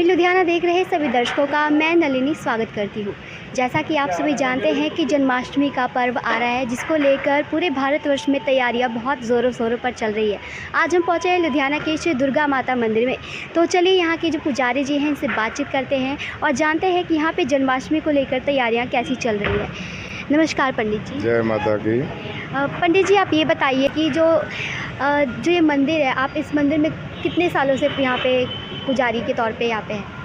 लुधियाना देख रहे सभी दर्शकों का मैं नलिनी स्वागत करती हूँ। जैसा कि आप सभी जानते हैं कि जन्माष्टमी का पर्व आ रहा है, जिसको लेकर पूरे भारतवर्ष में तैयारियां बहुत ज़ोरों शोरों पर चल रही है। आज हम पहुँचे हैं लुधियाना के श्री दुर्गा माता मंदिर में। तो चलिए यहाँ के जो पुजारी जी हैं इनसे बातचीत करते हैं और जानते हैं कि यहाँ पे जन्माष्टमी को लेकर तैयारियाँ कैसी चल रही है। नमस्कार पंडित जी। जय माता की। पंडित जी, आप ये बताइए कि जो ये मंदिर है, आप इस मंदिर में कितने सालों से यहाँ पे पुजारी के तौर पे यहाँ पे हैं?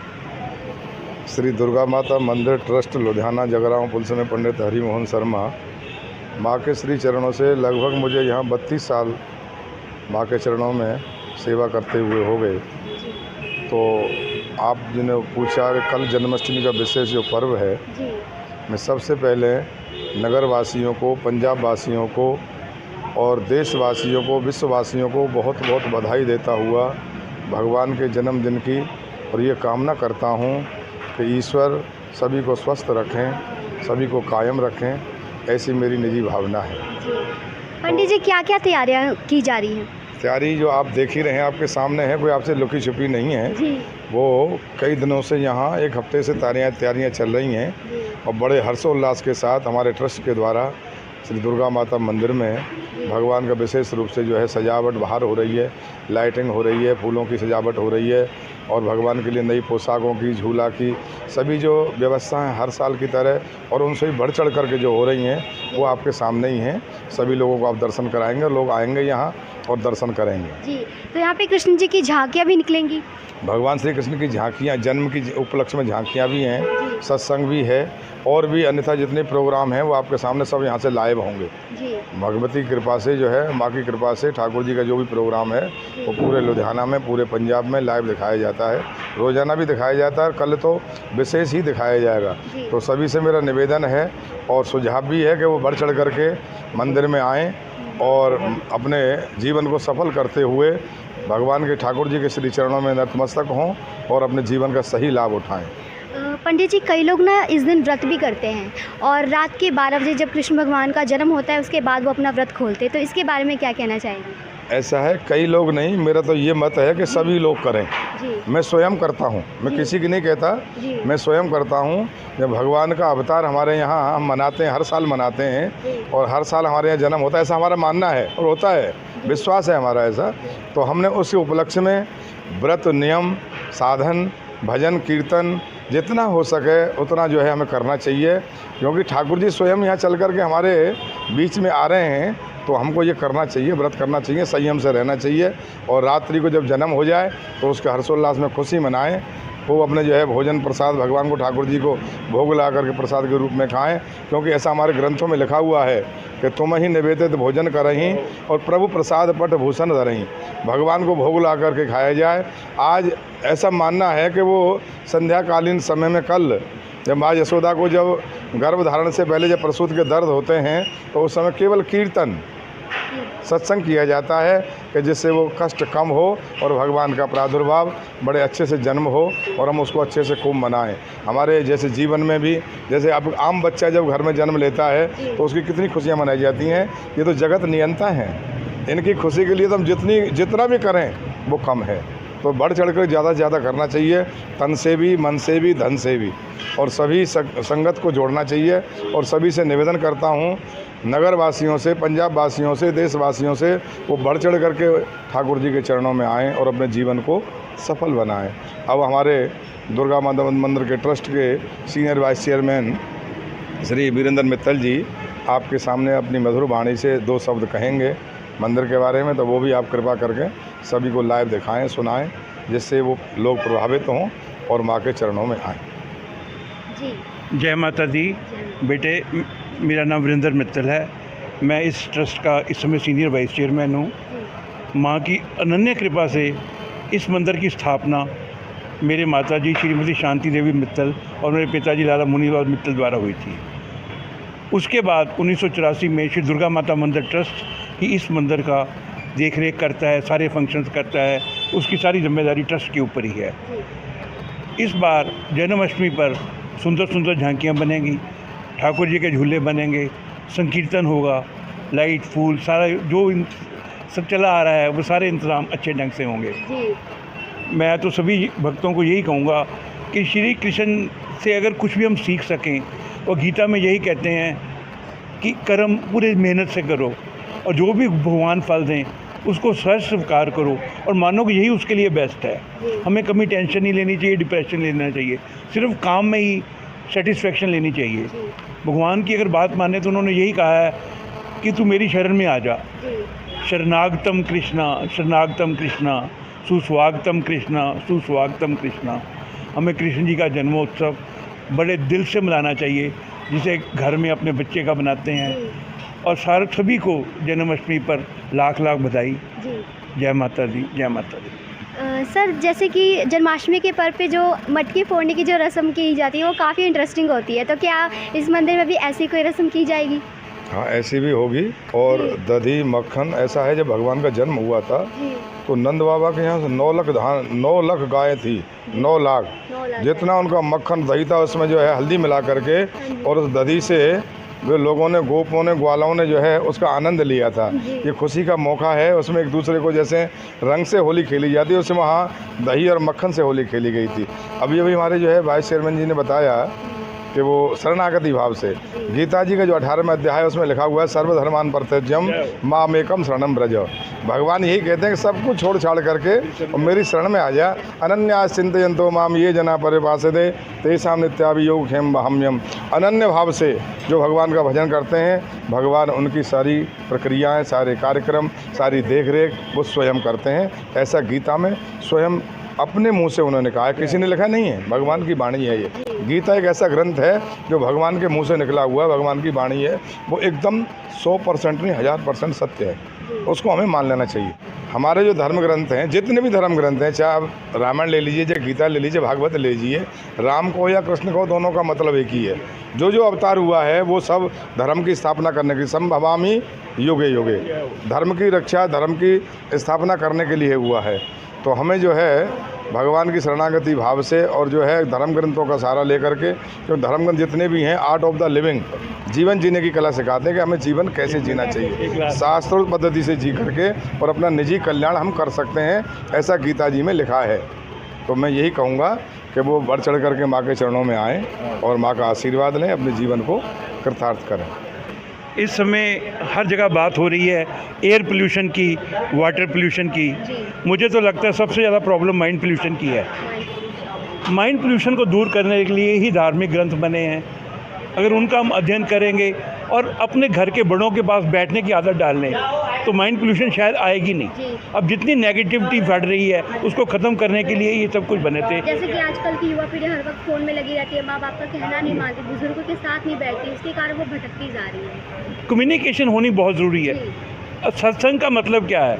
श्री दुर्गा माता मंदिर ट्रस्ट लुधियाना जगरांव पुल से में पंडित हरिमोहन शर्मा। माँ के श्री चरणों से लगभग मुझे यहाँ 32 साल माँ के चरणों में सेवा करते हुए हो गए। तो आप जिन्हें पूछा कि कल जन्माष्टमी का विशेष जो पर्व है, मैं सबसे पहले नगर वासियों को, पंजाब वासियों को और देशवासियों को, विश्ववासियों को बहुत बहुत बधाई देता हुआ भगवान के जन्मदिन की और ये कामना करता हूँ कि ईश्वर सभी को स्वस्थ रखें, सभी को कायम रखें, ऐसी मेरी निजी भावना है। पंडित जी, क्या क्या तैयारियाँ की जा रही हैं? तैयारी जो आप देख ही रहे हैं, आपके सामने है, कोई आपसे लुकी छुपी नहीं है। वो कई दिनों से यहाँ, एक हफ्ते से तैयारियाँ चल रही हैं और बड़े हर्षोल्लास के साथ हमारे ट्रस्ट के द्वारा श्री दुर्गा माता मंदिर में भगवान का विशेष रूप से जो है सजावट बाहर हो रही है, लाइटिंग हो रही है, फूलों की सजावट हो रही है और भगवान के लिए नई पोशाकों की, झूला की, सभी जो व्यवस्थाएं हर साल की तरह और उनसे भी बढ़ चढ़ करके जो हो रही हैं वो आपके सामने ही हैं। सभी लोगों को आप दर्शन कराएंगे और लोग आएंगे यहाँ और दर्शन करेंगे। जी, तो यहाँ पे कृष्ण जी की झांकियाँ भी निकलेंगी? भगवान श्री कृष्ण की झांकियाँ, जन्म की उपलक्ष्य में झांकियाँ भी हैं, सत्संग भी है और भी अन्यथा जितने प्रोग्राम हैं वो आपके सामने सब यहाँ से लाइव होंगे। भगवती की कृपा से जो है, माँ की कृपा से, ठाकुर जी का जो भी प्रोग्राम है वो पूरे लुधियाना में, पूरे पंजाब में लाइव दिखाया जाता है। रोज़ाना भी दिखाया जाता है और कल तो विशेष ही दिखाया जाएगा। तो सभी से मेरा निवेदन है और सुझाव भी है कि वो बढ़ चढ़ करके मंदिर में आएँ और अपने जीवन को सफल करते हुए भगवान के, ठाकुर जी के श्री चरणों में नतमस्तक हों और अपने जीवन का सही लाभ उठाएं। पंडित जी, कई लोग ना इस दिन व्रत भी करते हैं और रात के 12 बजे जब कृष्ण भगवान का जन्म होता है उसके बाद वो अपना व्रत खोलते हैं, तो इसके बारे में क्या कहना चाहेंगे? ऐसा है, कई लोग नहीं, मेरा तो ये मत है कि सभी लोग करें। मैं स्वयं करता हूँ, मैं किसी की नहीं कहता, मैं स्वयं करता हूँ। जब भगवान का अवतार हमारे यहाँ हम मनाते हैं, हर साल मनाते हैं और हर साल हमारे यहाँ जन्म होता है, ऐसा हमारा मानना है और होता है, विश्वास है हमारा ऐसा। तो हमने उस उपलक्ष्य में व्रत, नियम, साधन, भजन, कीर्तन जितना हो सके उतना जो है हमें करना चाहिए, क्योंकि ठाकुर जी स्वयं यहाँ चल कर के हमारे बीच में आ रहे हैं। तो हमको ये करना चाहिए, व्रत करना चाहिए, संयम से रहना चाहिए और रात्रि को जब जन्म हो जाए तो उसके हर्षोल्लास में खुशी मनाएं। वो अपने जो है भोजन प्रसाद भगवान को, ठाकुर जी को भोग ला करके प्रसाद के रूप में खाएं, क्योंकि ऐसा हमारे ग्रंथों में लिखा हुआ है कि तुम ही निवेदित भोजन करहीं और प्रभु प्रसाद पट भूषण धरहीं। भगवान को भोग ला करके खाया जाए। आज ऐसा मानना है कि वो संध्याकालीन समय में, कल जब माँ यशोदा को जब गर्भ धारण से पहले जब प्रसूत के दर्द होते हैं तो उस समय केवल कीर्तन, सत्संग किया जाता है कि जिससे वो कष्ट कम हो और भगवान का प्रादुर्भाव बड़े अच्छे से जन्म हो और हम उसको अच्छे से खूब मनाएं। हमारे जैसे जीवन में भी, जैसे अब आम बच्चा जब घर में जन्म लेता है तो उसकी कितनी खुशियां मनाई जाती हैं। ये तो जगत नियंता हैं, इनकी खुशी के लिए तो हम जितना भी करें वो कम है। तो बढ़ चढ़ कर ज़्यादा से ज़्यादा करना चाहिए, तन से भी, मन से भी, धन से भी, और सभी संगत को जोड़ना चाहिए। और सभी से निवेदन करता हूँ, नगर वासियों से, पंजाब वासियों से, देशवासियों से, वो बढ़ चढ़ करके ठाकुर जी के चरणों में आएँ और अपने जीवन को सफल बनाएं। अब हमारे दुर्गा माता मंदिर के ट्रस्ट के senior vice chairman Shri Virendra Mittal ji आपके सामने अपनी मधुर वाणी से 2 शब्द कहेंगे मंदिर के बारे में, तो वो भी आप कृपा करके सभी को लाइव दिखाएं, सुनाएं, जिससे वो लोग प्रभावित हों और माँ के चरणों में आएँ। जी, जय माता दी। बेटे, मेरा नाम वीरेंद्र मित्तल है। मैं इस ट्रस्ट का इस समय सीनियर वाइस चेयरमैन हूँ। माँ की अनन्य कृपा से इस मंदिर की स्थापना मेरे माता जी श्रीमती शांति देवी मित्तल और मेरे पिताजी लाला मुनीलाल मित्तल द्वारा हुई थी। उसके बाद 1984 में श्री दुर्गा माता मंदिर ट्रस्ट ही इस मंदिर का देख रेख करता है, सारे फंक्शंस करता है, उसकी सारी जिम्मेदारी ट्रस्ट के ऊपर ही है। इस बार जन्माष्टमी पर सुंदर सुंदर झांकियाँ बनेंगी, ठाकुर जी के झूले बनेंगे, संकीर्तन होगा, लाइट फूल सारा जो सब चला आ रहा है वो सारे इंतज़ाम अच्छे ढंग से होंगे। मैं तो सभी भक्तों को यही कहूँगा कि श्री कृष्ण से अगर कुछ भी हम सीख सकें, और गीता में यही कहते हैं कि कर्म पूरे मेहनत से करो और जो भी भगवान फल दें उसको सहज स्वीकार करो और मानो कि यही उसके लिए बेस्ट है। हमें कभी टेंशन नहीं लेनी चाहिए, डिप्रेशन लेना चाहिए, सिर्फ काम में ही सेटिस्फेक्शन लेनी चाहिए। भगवान की अगर बात माने तो उन्होंने यही कहा है कि तू मेरी शरण में आ जा। शरणागतम कृष्णा, शरणागतम कृष्णा, सुस्वागतम कृष्णा, सुस्वागतम कृष्णा। हमें कृष्ण जी का जन्मोत्सव बड़े दिल से मनाना चाहिए, जिसे घर में अपने बच्चे का मनाते हैं। और सारे सभी को जन्माष्टमी पर लाख लाख बधाई। जय माता दी, जय माता दी। सर, जैसे कि जन्माष्टमी के पर्व पे जो मटकी फोड़ने की जो रस्म की जाती है वो काफ़ी इंटरेस्टिंग होती है, तो क्या इस मंदिर में भी ऐसी कोई रस्म की जाएगी? हाँ, ऐसी भी होगी। और दही मक्खन ऐसा है, जब भगवान का जन्म हुआ था तो नंद बाबा के यहाँ से 9 लाख गायें थी, 9 लाख। जितना उनका मक्खन दही था उसमें जो है हल्दी मिला करके, और उस दही से वे लोगों ने, गोपों ने, ग्वालों ने जो है उसका आनंद लिया था। ये खुशी का मौका है, उसमें एक दूसरे को जैसे रंग से होली खेली जाती है, उसमें वहाँ दही और मक्खन से होली खेली गई थी। अभी हमारे जो है वाइस चेयरमैन जी ने बताया कि वो शरणागति भाव से गीता जी का जो 18वां अध्याय है उसमें लिखा हुआ है, सर्वधर्मान परित्यज्यम मामेकम शरणम ब्रज। भगवान यही कहते हैं कि सब कुछ छोड़ छाड़ करके और मेरी शरण में आ जा। अनन्या चिंतयन्तो माम ये जना परिपासते तेषां नित्याभियोग खेम हमयम। अनन्य भाव से जो भगवान का भजन करते हैं, भगवान उनकी सारी प्रक्रियाएं, सारे कार्यक्रम, सारी देख रेख वो स्वयं करते हैं। ऐसा गीता में स्वयं अपने मुंह से उन्होंने कहा है, किसी ने लिखा नहीं है, भगवान की वाणी है। ये गीता एक ऐसा ग्रंथ है जो भगवान के मुंह से निकला हुआ है, भगवान की वाणी है। वो एकदम 100% नहीं, 1000% सत्य है, उसको हमें मान लेना चाहिए। हमारे जो धर्म ग्रंथ हैं, जितने भी धर्म ग्रंथ हैं, चाहे आप रामायण ले लीजिए, चाहे गीता ले लीजिए, भागवत ले लीजिए, राम को या कृष्ण को, दोनों का मतलब एक ही है। जो जो अवतार हुआ है वो सब धर्म की स्थापना करने की, संभवामि युगे युगे, धर्म की रक्षा, धर्म की स्थापना करने के लिए हुआ है। तो हमें जो है भगवान की शरणागति भाव से और जो है धर्म ग्रंथों का सहारा लेकर के, जो धर्म ग्रंथ जितने भी हैं, आर्ट ऑफ द लिविंग, जीवन जीने की कला सिखाते हैं कि हमें जीवन कैसे जीना चाहिए, शास्त्रोक्त पद्धति से जी करके और अपना निजी कल्याण हम कर सकते हैं, ऐसा गीता जी में लिखा है। तो मैं यही कहूँगा कि वो बढ़ चढ़ करके माँ के चरणों में आएँ और माँ का आशीर्वाद लें, अपने जीवन को कृतार्थ करें। इस समय हर जगह बात हो रही है एयर पोल्यूशन की, वाटर पोल्यूशन की। मुझे तो लगता है सबसे ज़्यादा प्रॉब्लम माइंड पोल्यूशन की है। माइंड पोल्यूशन को दूर करने के लिए ही धार्मिक ग्रंथ बने हैं। अगर उनका हम अध्ययन करेंगे और अपने घर के बड़ों के पास बैठने की आदत डाल लें तो माइंड पोल्यूशन शायद आएगी नहीं। अब जितनी नेगेटिविटी बढ़ रही है उसको ख़त्म करने के लिए ये सब कुछ बने थे। जैसे कि आजकल की युवा पीढ़ी हर वक्त फ़ोन में लगी रहती है, माँ बाप का कहना नहीं मानती, बुजुर्गों के साथ नहीं बैठती, इसके कारण वो भटकती जा रही है। कम्युनिकेशन होनी बहुत ज़रूरी है। सत्संग का मतलब क्या है?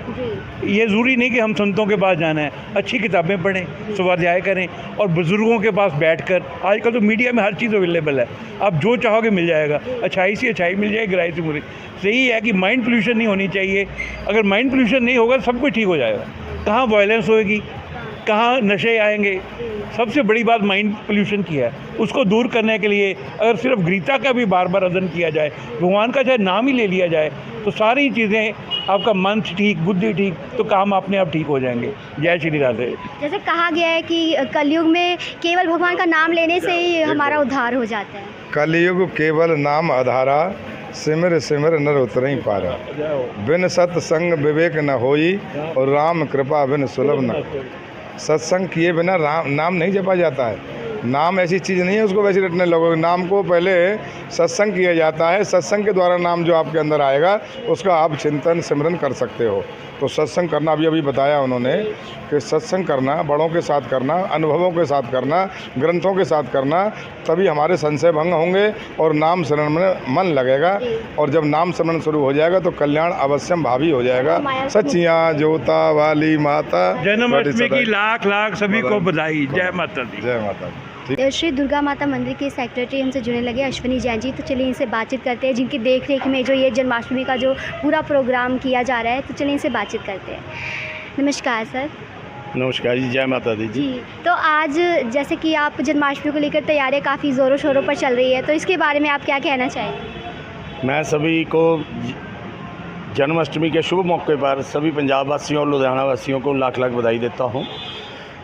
ये ज़रूरी नहीं कि हम संतों के पास जाना है, अच्छी किताबें पढ़ें, स्वाध्याय करें और बुज़ुर्गों के पास बैठकर, आजकल तो मीडिया में हर चीज़ अवेलेबल है, आप जो चाहोगे मिल जाएगा, अच्छाई से अच्छाई मिल जाएगी, गहराई से बुरी। सही है कि माइंड पोल्यूशन नहीं होनी चाहिए। अगर माइंड पोल्यूशन नहीं होगा सब कुछ ठीक हो जाएगा। कहाँ वायलेंस होएगी, कहाँ नशे आएंगे। सबसे बड़ी बात माइंड पोल्यूशन की है। उसको दूर करने के लिए अगर सिर्फ गीता का भी बार बार अध्ययन किया जाए, भगवान का चाहे नाम ही ले लिया जाए, तो सारी चीज़ें, आपका मन ठीक, बुद्धि ठीक, तो काम अपने आप ठीक हो जाएंगे। जय श्री राधे। जैसे कहा गया है कि कलयुग में केवल भगवान का नाम लेने से ही हमारा उद्धार हो जाता है। कलयुग केवल नाम आधारा, सिमर सिमर नर उतरई पारा। बिन सत्संग विवेक न होई, और राम कृपा बिन सुलभ न। सत्संग किए बिना राम नाम नहीं जपा जाता है। नाम ऐसी चीज़ नहीं है उसको वैसे रटने लगोगे। नाम को पहले सत्संग किया जाता है, सत्संग के द्वारा नाम जो आपके अंदर आएगा उसका आप चिंतन सिमरन कर सकते हो। तो सत्संग करना अभी अभी उन्होंने कि सत्संग करना, बड़ों के साथ करना, अनुभवों के साथ करना, ग्रंथों के साथ करना, तभी हमारे संशय भंग होंगे और नाम स्मरण में मन लगेगा। और जब नाम स्मरण शुरू हो जाएगा तो कल्याण अवश्यम भावी हो जाएगा। सच्चियाँ जोता वाली माता, जन्माष्टमी की लाख लाख सभी को बधाई। जय माता दी। जय माता दी। श्री दुर्गा माता मंदिर के सेक्रेटरी हमसे जुड़ने लगे अश्विनी जैन जी, तो चलिए इनसे बातचीत करते हैं, जिनकी देख रेख में जो ये जन्माष्टमी का जो पूरा प्रोग्राम किया जा रहा है, तो चलिए इनसे बातचीत करते हैं। नमस्कार सर। नमस्कार जी, जय माता दी जी। जी, तो आज जैसे कि आप जन्माष्टमी को लेकर तैयारियां काफ़ी ज़ोरों शोरों पर चल रही है, तो इसके बारे में आप क्या कहना चाहेंगे? मैं सभी को जन्माष्टमी के शुभ मौके पर सभी पंजाब वासियों और लुधियाना वासियों को लाख लाख बधाई देता हूं।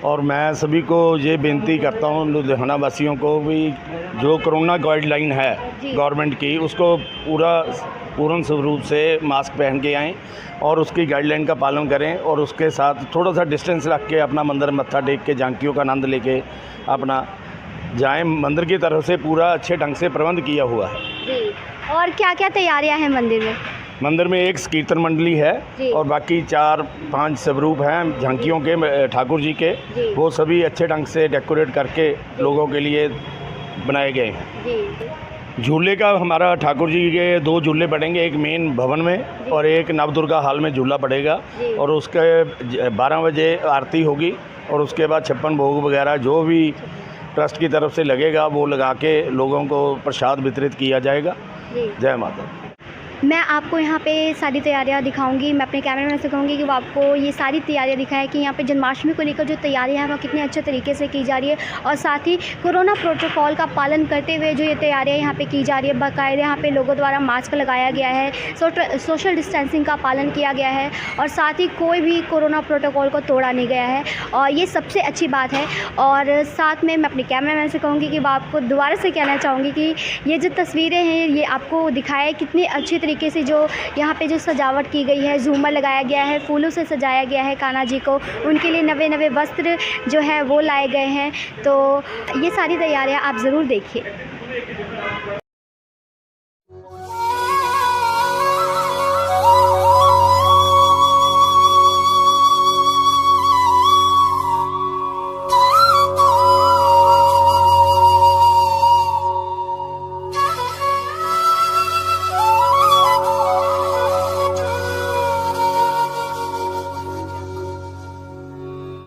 और मैं सभी को ये बेनती करता हूं, लुधियाना वासियों को भी जो कोरोना गाइडलाइन है गवर्नमेंट की, उसको पूर्ण स्वरूप से मास्क पहन के आएँ और उसकी गाइडलाइन का पालन करें, और उसके साथ थोड़ा सा डिस्टेंस रख के अपना मंदिर मत्था टेक के झांकियों का आनंद लेके अपना जाएं। मंदिर की तरफ से पूरा अच्छे ढंग से प्रबंध किया हुआ है जी, और क्या क्या तैयारियां हैं मंदिर में? मंदिर में एक कीर्तन मंडली है और बाकी 4-5 स्वरूप हैं झांकियों के ठाकुर जी के, वो सभी अच्छे ढंग से डेकोरेट करके लोगों के लिए बनाए गए हैं। झूले का हमारा ठाकुर जी के 2 झूले पड़ेंगे, एक मेन भवन में और एक नवदुर्गा हॉल में झूला पड़ेगा, और उसके 12 बजे आरती होगी और उसके बाद 56 भोग वगैरह जो भी ट्रस्ट की तरफ से लगेगा वो लगा के लोगों को प्रसाद वितरित किया जाएगा। जय माता। मैं आपको यहाँ पे सारी तैयारियाँ दिखाऊंगी। मैं अपने कैमरामैन से कहूँगी कि वो आपको ये सारी तैयारियाँ दिखाएं कि यहाँ पे जन्माष्टमी को लेकर जो तैयारियाँ हैं वो कितने अच्छे तरीके से की जा रही है, और साथ ही कोरोना प्रोटोकॉल का पालन करते हुए जो ये तैयारियाँ यहाँ पे की जा रही है। बाकायदा यहाँ पे लोगों द्वारा मास्क लगाया गया है, सोशल डिस्टेंसिंग का पालन किया गया है, और साथ ही कोई भी कोरोना प्रोटोकॉल को तोड़ा नहीं गया है, और ये सबसे अच्छी बात है। और साथ में मैं अपने कैमरामैन से कहूँगी कि वो आपको दोबारा से कहना चाहूँगी कि ये जो तस्वीरें हैं ये आपको दिखाए कितनी अच्छी तरीके से जो यहाँ पे जो सजावट की गई है, झूमर लगाया गया है, फूलों से सजाया गया है कान्हा जी को, उनके लिए नवे नवे वस्त्र जो है वो लाए गए हैं। तो ये सारी तैयारियाँ आप ज़रूर देखिए।